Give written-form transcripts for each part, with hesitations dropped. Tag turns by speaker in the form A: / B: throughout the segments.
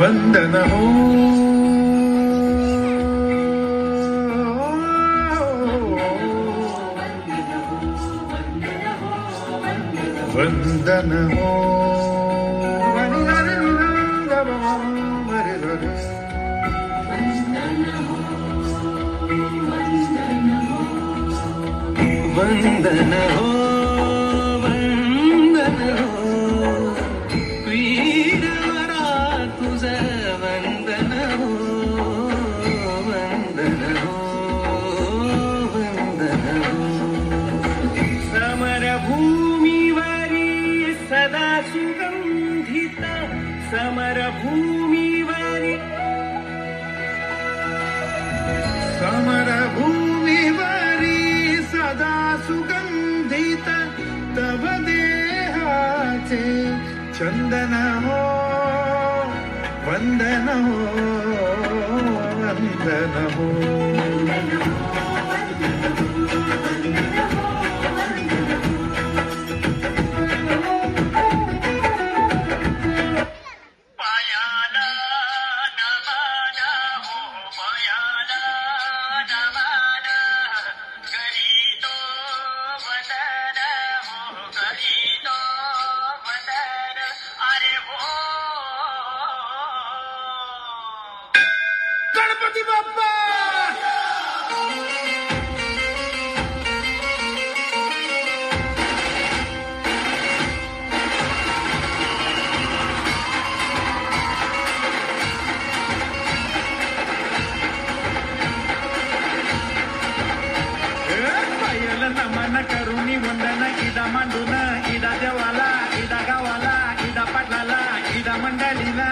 A: ವಂದನಮೋ ವಂದನಮೋ ವಂದನಮೋ समरभूमिवरी सदा सुगंधित तव देहाचे चंदन हो वंदन हो वंदन हो गणपती बाप्पा पायल नमन करुणी वंदन इदा मांडून इदा देवाला इदा गावाला इदा पाटलाला इदा मंडळीला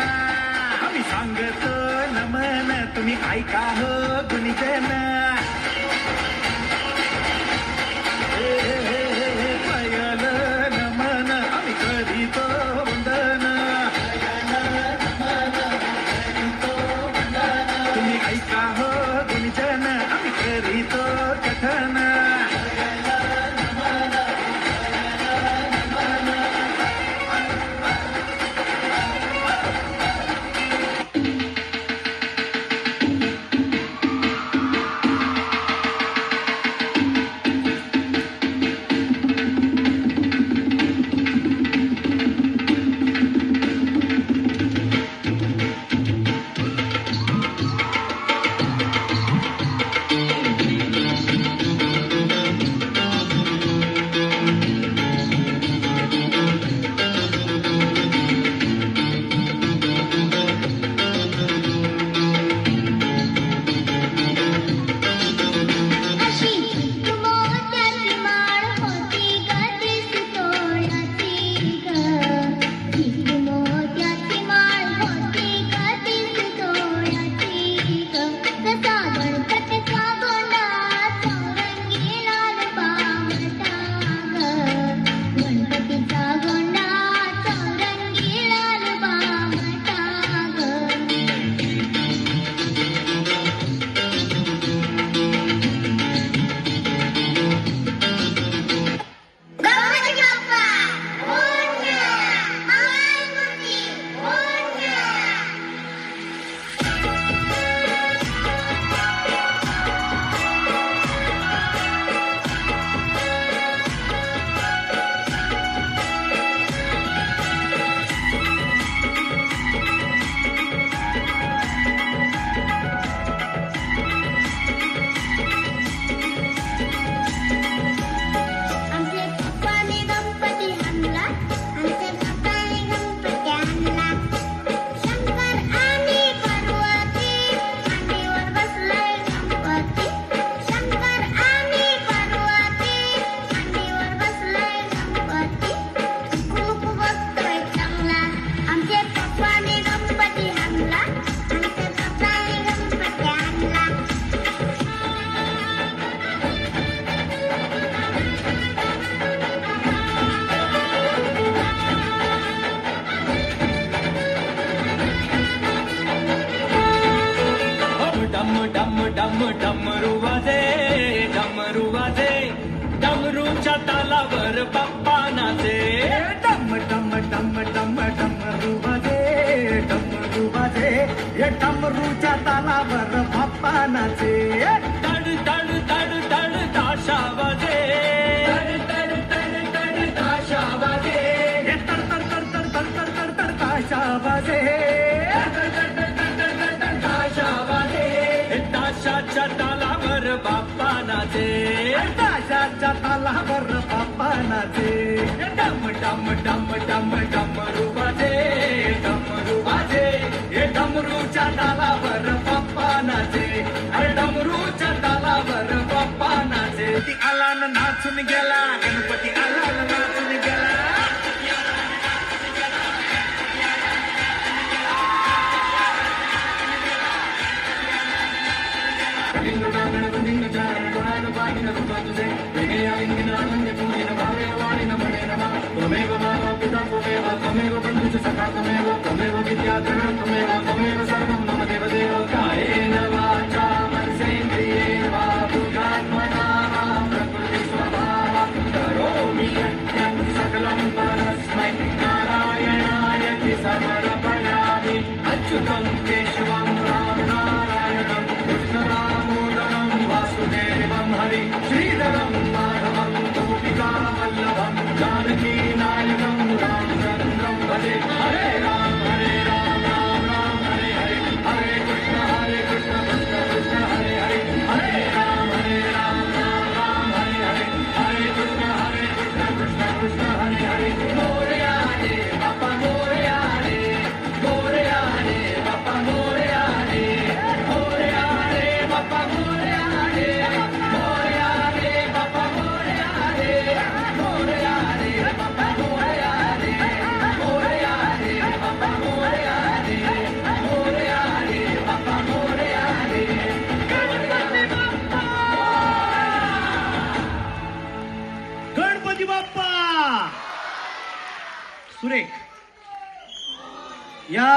A: आम्ही सांगतो नमन तुम्ही ऐका हो गुणीजन पायल नमन आम्ही करीतो वंदन तुम्ही ऐका हो गुणीजन आम्ही करीतो कथन डमरू वाजे डमरूच्या तालावर बाप्पा नाचे डम डम डम डम डमरू वाजे डमरू डमरू वाजे हे डमरूच्या तालावर बाप्पा नाचे
B: तड तड तड तड ताशा वाजे तड तड तड तड ताशा वाजे
A: हे तर तर तर तर तर तर तर तर ताशा वाजे
B: ताशा वाजे ताशाच्या तालावर बाप्पा नाचे
A: ताशाच्या तालावर बाप्पा नाचे
B: डम डम डम डम डमरू वाजे डमरू वाजे
A: हे डमरूच्या तालावर बाप्पा नाचे
B: अरे डमरूच्या तालावर बाप्पा नाचे
A: गणपती आला न नाचून गेला गणपती आला न नाचून गेला
B: त्वमेव माता पिता त्वमेव त्वमेव बन्धुश्च सखा त्वमेव त्वमेव विद्याधरः त्वमेव त्वमेव सर्वं मम देवदेव कायेन वाचा मनसेन्द्रियेण वा बुद्ध्यात्मना वा प्रकृतिस्वभावात् करोमि यत् सकलं परस्मै नारायणाय समर्पयामि अच्युतं ते